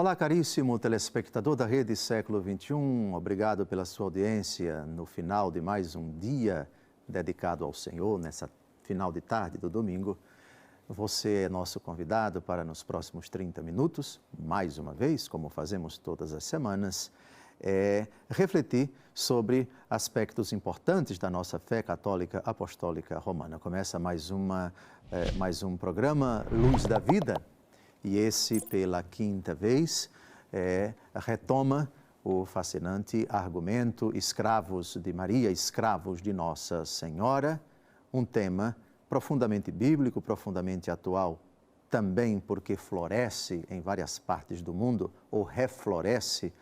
Olá, caríssimo telespectador da Rede Século XXI, obrigado pela sua audiência no final de mais um dia dedicado ao Senhor, nessa final de tarde do domingo. Você é nosso convidado para nos próximos 30 minutos, mais uma vez, como fazemos todas as semanas, refletir sobre aspectos importantes da nossa fé católica apostólica romana. Começa mais um programa Luz da Vida, e esse, pela quinta vez, retoma o fascinante argumento Escravos de Maria, Escravos de Nossa Senhora, um tema profundamente bíblico, profundamente atual, também porque floresce em várias partes do mundo, ou refloresce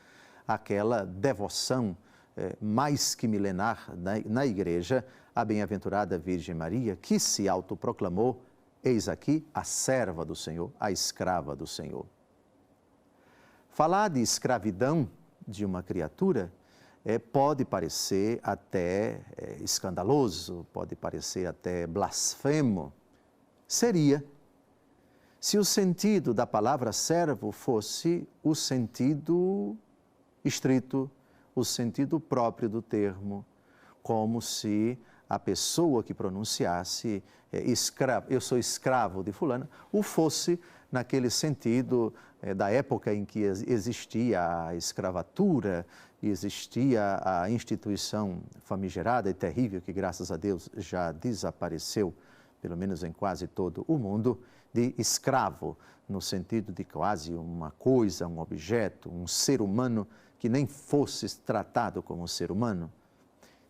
aquela devoção mais que milenar na Igreja, a bem-aventurada Virgem Maria, que se autoproclamou: eis aqui a serva do Senhor, a escrava do Senhor. Falar de escravidão de uma criatura pode parecer até escandaloso, pode parecer até blasfemo. Seria, se o sentido da palavra servo fosse o sentido estrito, o sentido próprio do termo, como se a pessoa que pronunciasse eu sou escravo de fulana, o fosse naquele sentido da época em que existia a escravatura, existia a instituição famigerada e terrível, que graças a Deus já desapareceu, pelo menos em quase todo o mundo, de escravo, no sentido de quase uma coisa, um objeto, um ser humano que nem fosse tratado como um ser humano.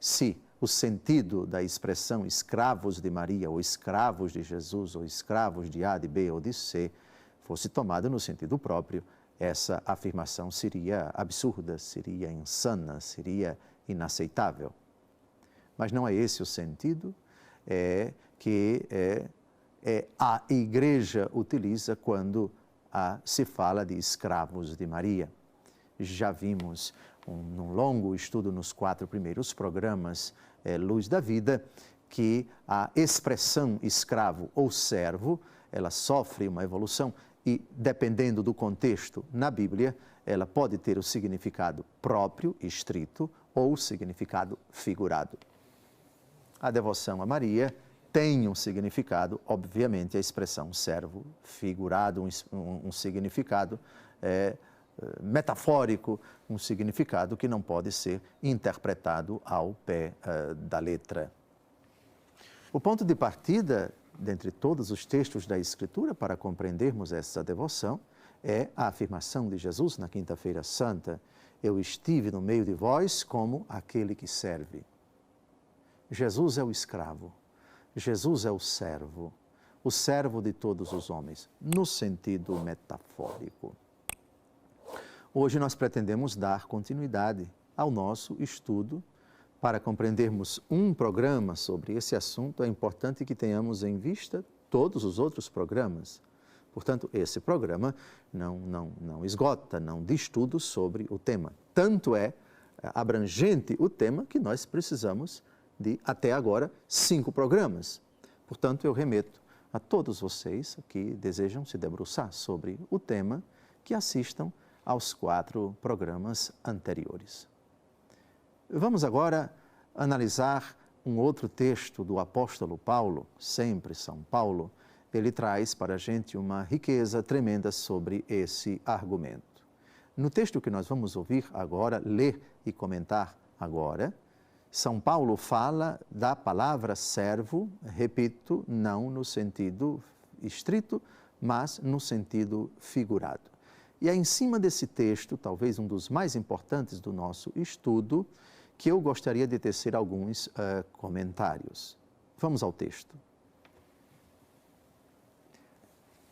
Se o sentido da expressão escravos de Maria, ou escravos de Jesus, ou escravos de A, de B ou de C, fosse tomado no sentido próprio, essa afirmação seria absurda, seria insana, seria inaceitável. Mas não é esse o sentido que a Igreja utiliza quando se fala de escravos de Maria. Já vimos num longo estudo nos 4 primeiros programas Luz da Vida, que a expressão escravo ou servo, ela sofre uma evolução e, dependendo do contexto na Bíblia, ela pode ter o significado próprio, estrito, ou o significado figurado. A devoção a Maria tem um significado, obviamente, a expressão servo figurado, um significado metafórico, um significado que não pode ser interpretado ao pé da letra. O ponto de partida, dentre todos os textos da Escritura, para compreendermos essa devoção, é a afirmação de Jesus na Quinta-feira Santa: eu estive no meio de vós como aquele que serve. Jesus é o escravo, Jesus é o servo de todos os homens, no sentido metafórico. Hoje nós pretendemos dar continuidade ao nosso estudo. Para compreendermos um programa sobre esse assunto, é importante que tenhamos em vista todos os outros programas. Portanto, esse programa não esgota, não diz tudo sobre o tema. Tanto é abrangente o tema que nós precisamos de, até agora, 5 programas. Portanto, eu remeto a todos vocês que desejam se debruçar sobre o tema que assistam aos 4 programas anteriores. Vamos agora analisar um outro texto do apóstolo Paulo, sempre São Paulo. Ele traz para a gente uma riqueza tremenda sobre esse argumento. No texto que nós vamos ouvir agora, ler e comentar agora, São Paulo fala da palavra servo, repito, não no sentido estrito, mas no sentido figurado. E é em cima desse texto, talvez um dos mais importantes do nosso estudo, que eu gostaria de tecer alguns comentários. Vamos ao texto.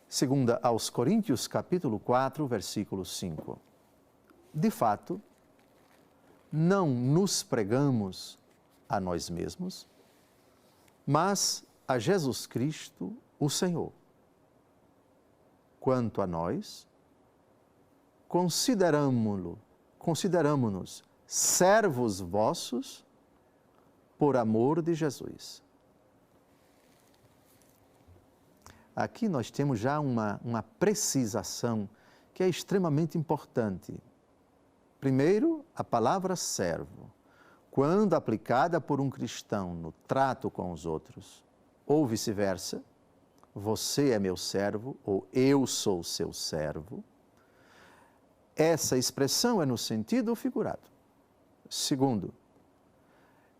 2 aos Coríntios, capítulo 4, versículo 5. De fato, não nos pregamos a nós mesmos, mas a Jesus Cristo, o Senhor. Quanto a nós, consideramo-nos servos vossos por amor de Jesus. Aqui nós temos já uma precisação que é extremamente importante. Primeiro, a palavra servo, quando aplicada por um cristão no trato com os outros, ou vice-versa, você é meu servo ou eu sou seu servo, essa expressão é no sentido figurado. Segundo,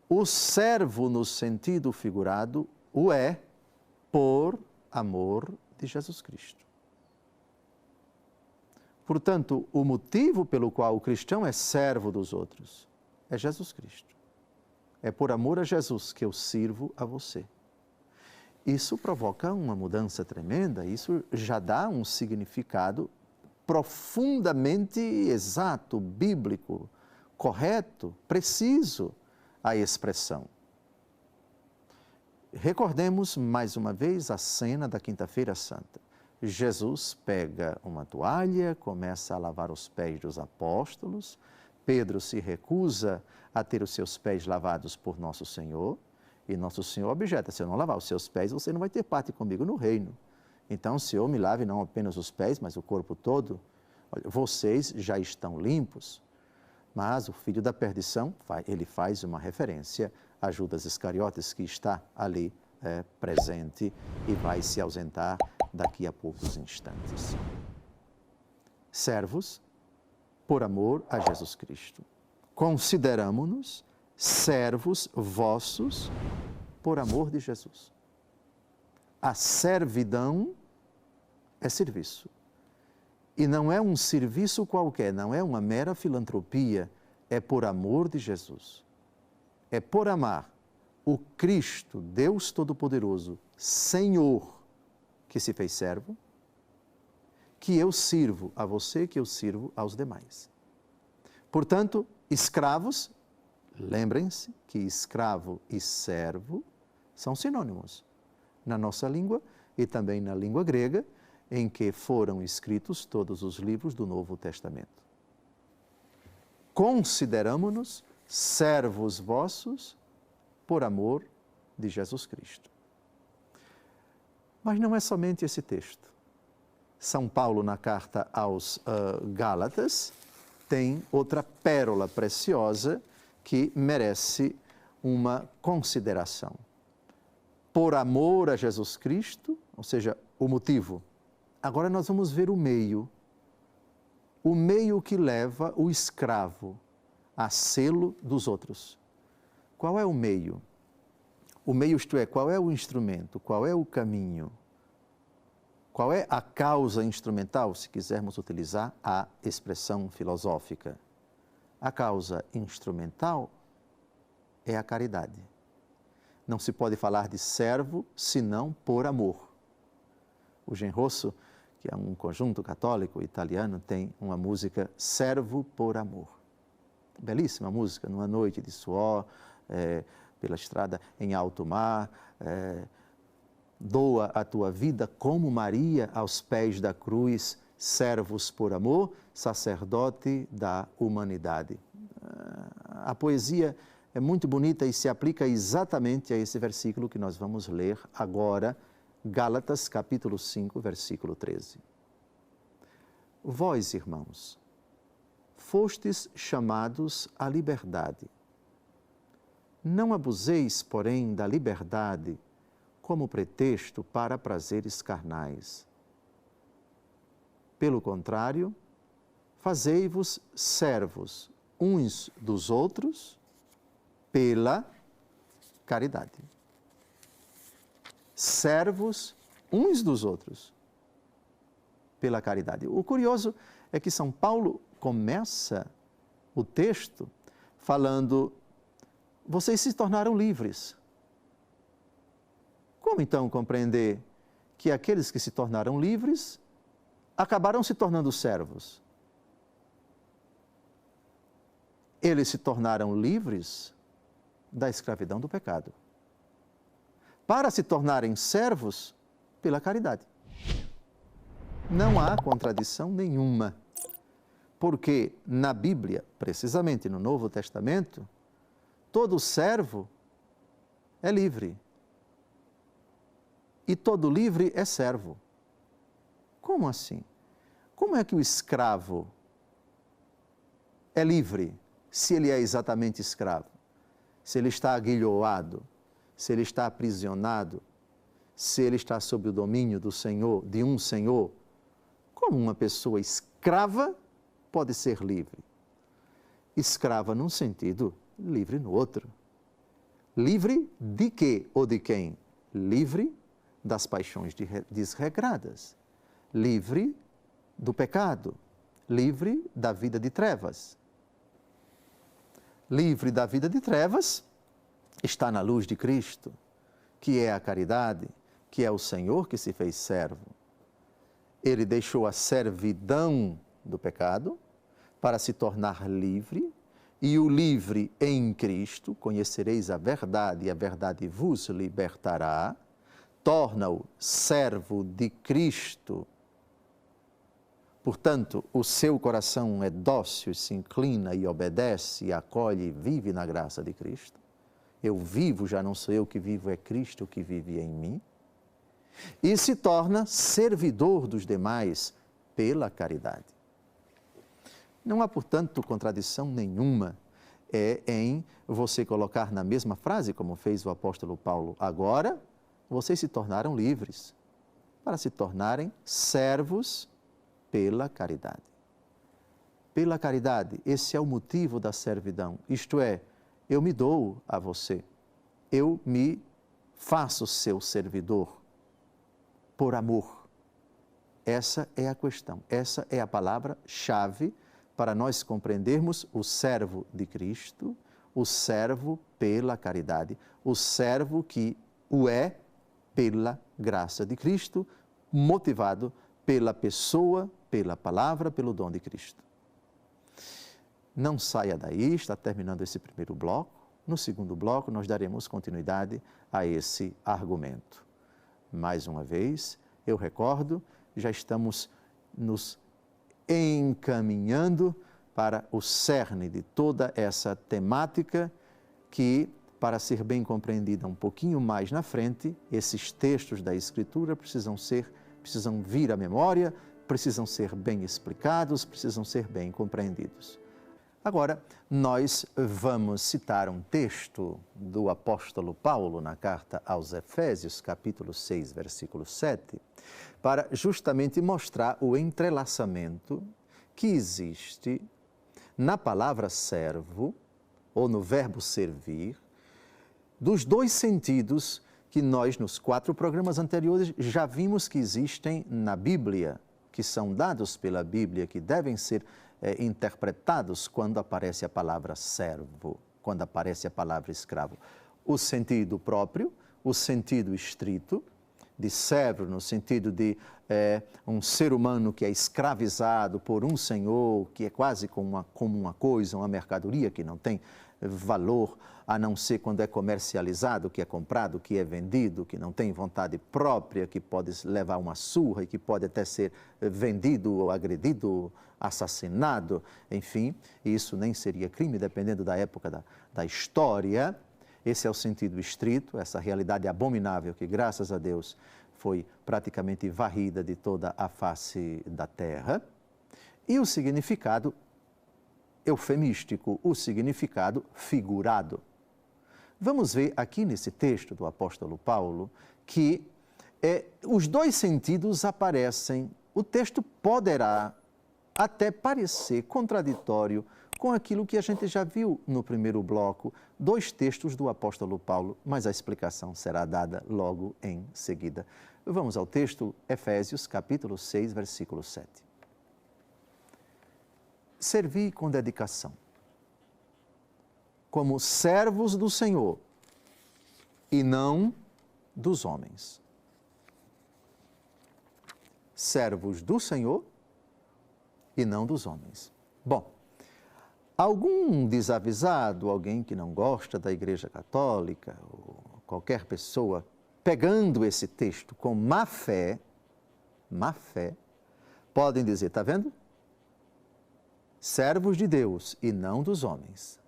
o servo no sentido figurado o é por amor de Jesus Cristo. Portanto, o motivo pelo qual o cristão é servo dos outros é Jesus Cristo. É por amor a Jesus que eu sirvo a você. Isso provoca uma mudança tremenda, isso já dá um significado profundamente exato, bíblico, correto, preciso à expressão. Recordemos mais uma vez a cena da Quinta-feira Santa. Jesus pega uma toalha, começa a lavar os pés dos apóstolos, Pedro se recusa a ter os seus pés lavados por Nosso Senhor, e Nosso Senhor objeta: se eu não lavar os seus pés, você não vai ter parte comigo no reino. Então, Senhor, me lave não apenas os pés, mas o corpo todo. Olha, vocês já estão limpos. Mas o filho da perdição, ele faz uma referência a Judas Iscariotes, que está ali presente e vai se ausentar daqui a poucos instantes. Servos, por amor a Jesus Cristo. Consideramo-nos servos vossos por amor de Jesus. A servidão é serviço. E não é um serviço qualquer, não é uma mera filantropia, é por amor de Jesus. É por amar o Cristo, Deus Todo-Poderoso, Senhor, que se fez servo, que eu sirvo a você, que eu sirvo aos demais. Portanto, escravos, lembrem-se que escravo e servo são sinônimos na nossa língua e também na língua grega, em que foram escritos todos os livros do Novo Testamento. Consideramo-nos servos vossos por amor de Jesus Cristo. Mas não é somente esse texto. São Paulo, na carta aos Gálatas, tem outra pérola preciosa que merece uma consideração. Por amor a Jesus Cristo, ou seja, o motivo. Agora nós vamos ver o meio que leva o escravo a sê-lo dos outros. Qual é o meio? O meio, isto é, qual é o instrumento? Qual é o caminho? Qual é a causa instrumental, se quisermos utilizar a expressão filosófica? A causa instrumental é a caridade. Não se pode falar de servo senão por amor. O Genrosso, que é um conjunto católico italiano, tem uma música Servo por Amor. Belíssima música, numa noite de suor, pela estrada em alto mar, doa a tua vida como Maria aos pés da cruz, servos por amor, sacerdote da humanidade. A poesia é muito bonita e se aplica exatamente a esse versículo que nós vamos ler agora, Gálatas capítulo 5, versículo 13. Vós, irmãos, fostes chamados à liberdade. Não abuseis, porém, da liberdade como pretexto para prazeres carnais. Pelo contrário, fazei-vos servos uns dos outros pela caridade. Servos uns dos outros pela caridade. O curioso é que São Paulo começa o texto falando: vocês se tornaram livres. Como então compreender que aqueles que se tornaram livres acabaram se tornando servos? Eles se tornaram livres da escravidão do pecado, para se tornarem servos pela caridade. Não há contradição nenhuma, porque na Bíblia, precisamente no Novo Testamento, todo servo é livre e todo livre é servo. Como assim? Como é que o escravo é livre se ele é exatamente escravo? Se ele está aguilhoado, se ele está aprisionado, se ele está sob o domínio do Senhor, de um Senhor, como uma pessoa escrava pode ser livre? Escrava num sentido, livre no outro. Livre de quê ou de quem? Livre das paixões desregradas, livre do pecado, livre da vida de trevas. Livre da vida de trevas, está na luz de Cristo, que é a caridade, que é o Senhor que se fez servo. Ele deixou a servidão do pecado para se tornar livre, e o livre em Cristo, conhecereis a verdade e a verdade vos libertará, torna-o servo de Cristo. Portanto, o seu coração é dócil, se inclina e obedece, e acolhe e vive na graça de Cristo. Eu vivo, já não sou eu que vivo, é Cristo que vive em mim. E se torna servidor dos demais pela caridade. Não há, portanto, contradição nenhuma em você colocar na mesma frase, como fez o apóstolo Paulo, agora vocês se tornaram livres para se tornarem servos pela caridade. Pela caridade, esse é o motivo da servidão, isto é, eu me dou a você, eu me faço seu servidor por amor. Essa é a questão, essa é a palavra-chave para nós compreendermos o servo de Cristo, o servo pela caridade, o servo que o é pela graça de Cristo, motivado pela pessoa, pela palavra, pelo dom de Cristo. Não saia daí, está terminando esse primeiro bloco. No segundo bloco, nós daremos continuidade a esse argumento. Mais uma vez, eu recordo, já estamos nos encaminhando para o cerne de toda essa temática que, para ser bem compreendida um pouquinho mais na frente, esses textos da Escritura precisam vir à memória, precisam ser bem explicados, precisam ser bem compreendidos. Agora, nós vamos citar um texto do apóstolo Paulo na carta aos Efésios, capítulo 6, versículo 7, para justamente mostrar o entrelaçamento que existe na palavra servo, ou no verbo servir, dos dois sentidos que nós, nos 4 programas anteriores, já vimos que existem na Bíblia, que são dados pela Bíblia, que devem ser interpretados quando aparece a palavra servo, quando aparece a palavra escravo. O sentido próprio, o sentido estrito, de servo, no sentido de um ser humano que é escravizado por um senhor, que é quase como uma coisa, uma mercadoria que não tem valor, a não ser quando é comercializado, que é comprado, que é vendido, que não tem vontade própria, que pode levar uma surra e que pode até ser vendido ou agredido, assassinado, enfim, isso nem seria crime, dependendo da época da história. Esse é o sentido estrito, essa realidade abominável que, graças a Deus, foi praticamente varrida de toda a face da terra. E o significado eufemístico, o significado figurado. Vamos ver aqui nesse texto do apóstolo Paulo que os dois sentidos aparecem. O texto poderá até parecer contraditório com aquilo que a gente já viu no primeiro bloco, 2 textos do apóstolo Paulo, mas a explicação será dada logo em seguida. Vamos ao texto, Efésios, capítulo 6, versículo 7. Servi com dedicação, como servos do Senhor e não dos homens. Servos do Senhor e não dos homens. Bom, algum desavisado, alguém que não gosta da Igreja Católica, ou qualquer pessoa, pegando esse texto com má fé, podem dizer, está vendo? Servos de Deus e não dos homens.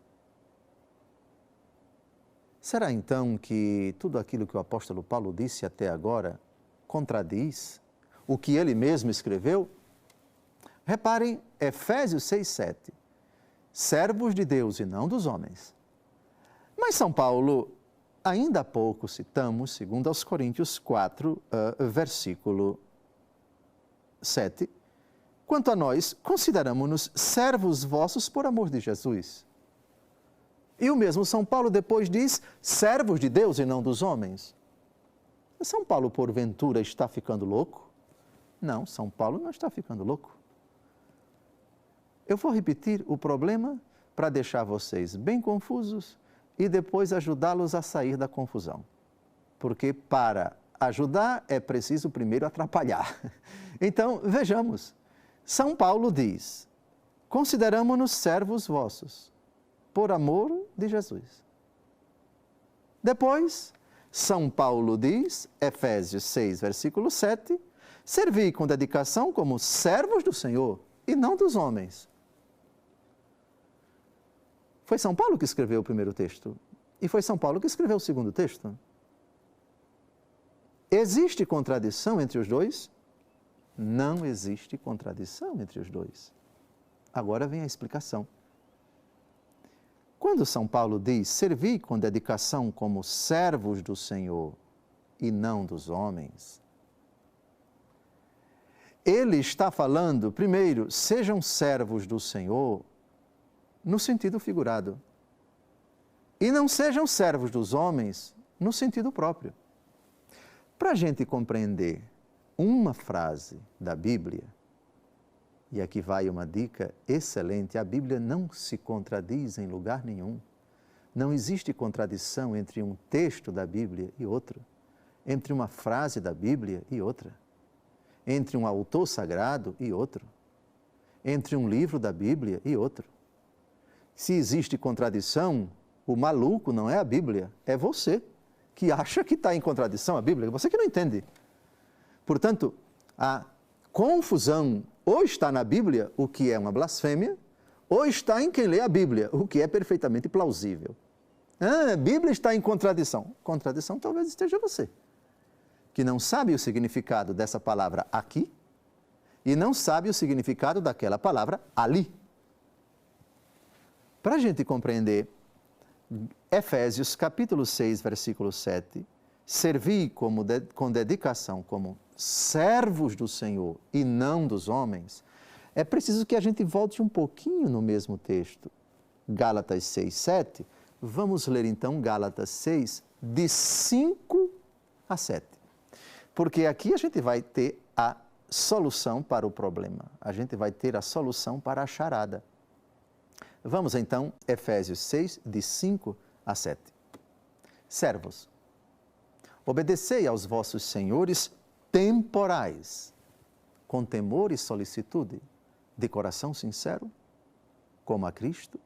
Será então que tudo aquilo que o apóstolo Paulo disse até agora contradiz o que ele mesmo escreveu? Reparem, Efésios 6:7. Servos de Deus e não dos homens. Mas São Paulo, ainda há pouco citamos, segundo aos Coríntios 4, versículo 7, quanto a nós, consideramo-nos servos vossos por amor de Jesus. E o mesmo São Paulo depois diz, servos de Deus e não dos homens. São Paulo, porventura, está ficando louco? Não, São Paulo não está ficando louco. Eu vou repetir o problema para deixar vocês bem confusos e depois ajudá-los a sair da confusão. Porque para ajudar é preciso primeiro atrapalhar. Então, vejamos. São Paulo diz, consideramo-nos servos vossos, por amor de Jesus. Depois, São Paulo diz, Efésios 6, versículo 7, servi com dedicação como servos do Senhor e não dos homens. Foi São Paulo que escreveu o primeiro texto e foi São Paulo que escreveu o segundo texto. Existe contradição entre os dois? Não existe contradição entre os dois. Agora vem a explicação. Quando São Paulo diz, servi com dedicação como servos do Senhor e não dos homens, ele está falando, primeiro, sejam servos do Senhor no sentido figurado. E não sejam servos dos homens no sentido próprio. Para a gente compreender uma frase da Bíblia, e aqui vai uma dica excelente, a Bíblia não se contradiz em lugar nenhum. Não existe contradição entre um texto da Bíblia e outro, entre uma frase da Bíblia e outra, entre um autor sagrado e outro, entre um livro da Bíblia e outro. Se existe contradição, o maluco não é a Bíblia, é você que acha que está em contradição a Bíblia, você que não entende. Portanto, a confusão ou está na Bíblia, o que é uma blasfêmia, ou está em quem lê a Bíblia, o que é perfeitamente plausível. A Bíblia está em contradição. Contradição talvez esteja você, que não sabe o significado dessa palavra aqui e não sabe o significado daquela palavra ali. Para a gente compreender, Efésios capítulo 6, versículo 7, servi com dedicação como servos do Senhor e não dos homens, é preciso que a gente volte um pouquinho no mesmo texto. Gálatas 6, 7, vamos ler então Gálatas 6, de 5 a 7. Porque aqui a gente vai ter a solução para o problema, a gente vai ter a solução para a charada. Vamos então, Efésios 6, de 5 a 7. Servos, obedecei aos vossos senhores temporais, com temor e solicitude, de coração sincero, como a Cristo,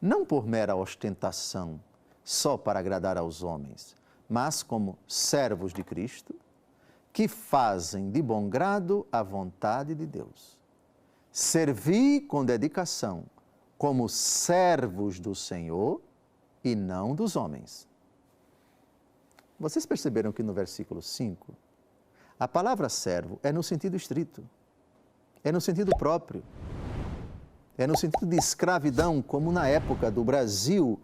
não por mera ostentação, só para agradar aos homens, mas como servos de Cristo, que fazem de bom grado a vontade de Deus. Servi com dedicação, como servos do Senhor e não dos homens. Vocês perceberam que no versículo 5, a palavra servo é no sentido estrito, é no sentido próprio, é no sentido de escravidão, como na época do Brasil,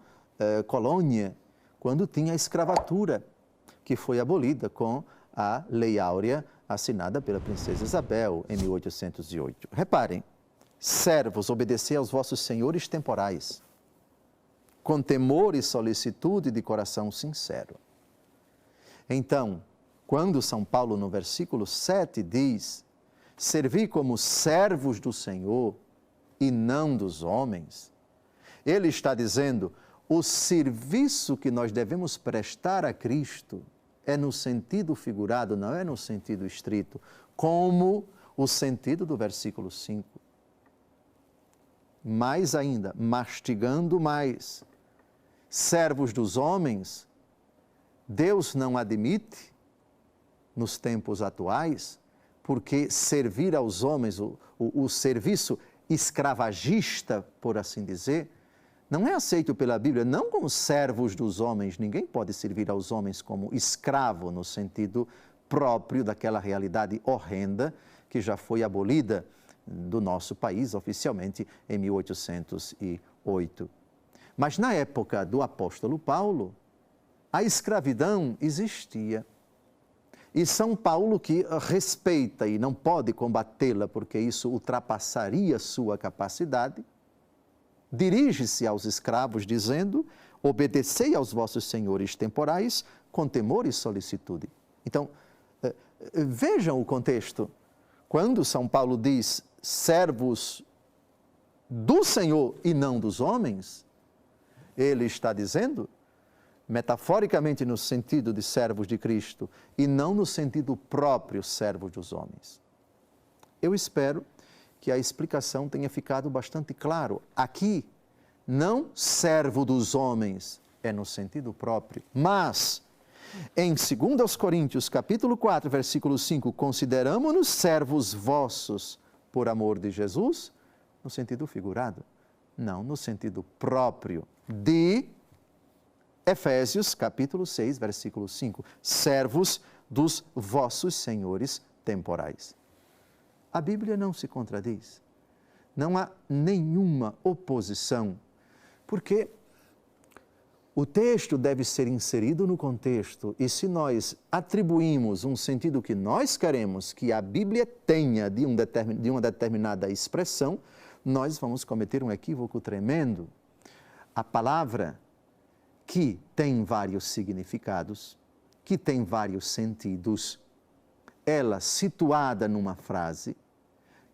colônia, quando tinha a escravatura, que foi abolida com a Lei Áurea, assinada pela princesa Isabel em 1808. Reparem, servos, obedecei aos vossos senhores temporais, com temor e solicitude de coração sincero. Então, quando São Paulo, no versículo 7, diz, servi como servos do Senhor e não dos homens, ele está dizendo, o serviço que nós devemos prestar a Cristo é no sentido figurado, não é no sentido estrito, como o sentido do versículo 5. Mais ainda, mastigando mais, servos dos homens, Deus não admite nos tempos atuais, porque servir aos homens, o serviço escravagista, por assim dizer, não é aceito pela Bíblia, não como servos dos homens. Ninguém pode servir aos homens como escravo, no sentido próprio daquela realidade horrenda que já foi abolida do nosso país, oficialmente em 1808. Mas na época do apóstolo Paulo, a escravidão existia. E São Paulo, que respeita e não pode combatê-la, porque isso ultrapassaria sua capacidade, dirige-se aos escravos dizendo: obedecei aos vossos senhores temporais com temor e solicitude. Então, vejam o contexto. Quando São Paulo diz servos do Senhor e não dos homens, ele está dizendo, metaforicamente no sentido de servos de Cristo e não no sentido próprio servos dos homens. Eu espero que a explicação tenha ficado bastante claro. Aqui, não servo dos homens, é no sentido próprio, mas em 2 Coríntios, capítulo 4, versículo 5, consideramo-nos servos vossos por amor de Jesus, no sentido figurado, não no sentido próprio de Efésios, capítulo 6, versículo 5, servos dos vossos senhores temporais. A Bíblia não se contradiz, não há nenhuma oposição, porque o texto deve ser inserido no contexto, e se nós atribuímos um sentido que nós queremos que a Bíblia tenha de uma determinada expressão, nós vamos cometer um equívoco tremendo. A palavra, que tem vários significados, que tem vários sentidos, ela situada numa frase,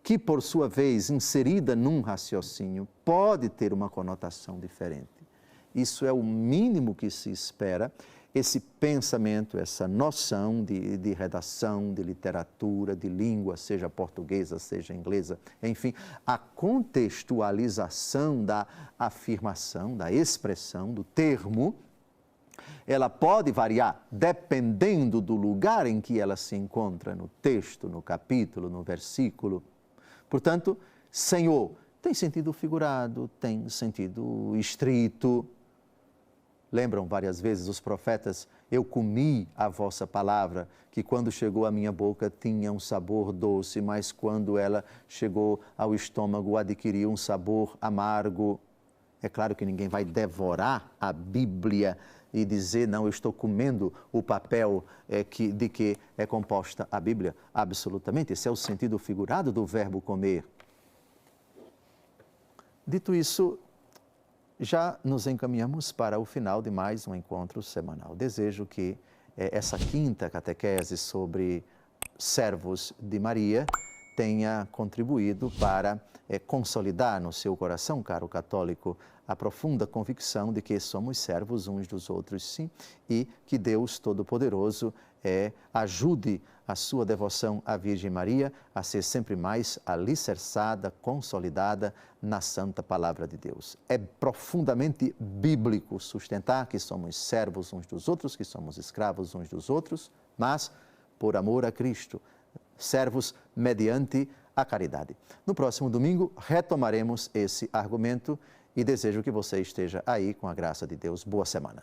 que por sua vez inserida num raciocínio, pode ter uma conotação diferente. Isso é o mínimo que se espera, esse pensamento, essa noção de redação, de literatura, de língua, seja portuguesa, seja inglesa, enfim, a contextualização da afirmação, da expressão, do termo, ela pode variar dependendo do lugar em que ela se encontra, no texto, no capítulo, no versículo. Portanto, Senhor tem sentido figurado, tem sentido estrito. Lembram várias vezes os profetas: eu comi a vossa palavra, que quando chegou à minha boca tinha um sabor doce, mas quando ela chegou ao estômago adquiriu um sabor amargo. É claro que ninguém vai devorar a Bíblia e dizer, não, eu estou comendo o papel de que é composta a Bíblia. Absolutamente, esse é o sentido figurado do verbo comer. Dito isso, já nos encaminhamos para o final de mais um encontro semanal. Desejo que essa quinta catequese sobre servos de Maria tenha contribuído para consolidar no seu coração, caro católico, a profunda convicção de que somos servos uns dos outros, sim, e que Deus Todo-Poderoso ajude a sua devoção à Virgem Maria a ser sempre mais alicerçada, consolidada na Santa Palavra de Deus. É profundamente bíblico sustentar que somos servos uns dos outros, que somos escravos uns dos outros, mas por amor a Cristo, servos mediante a caridade. No próximo domingo retomaremos esse argumento e desejo que você esteja aí com a graça de Deus. Boa semana.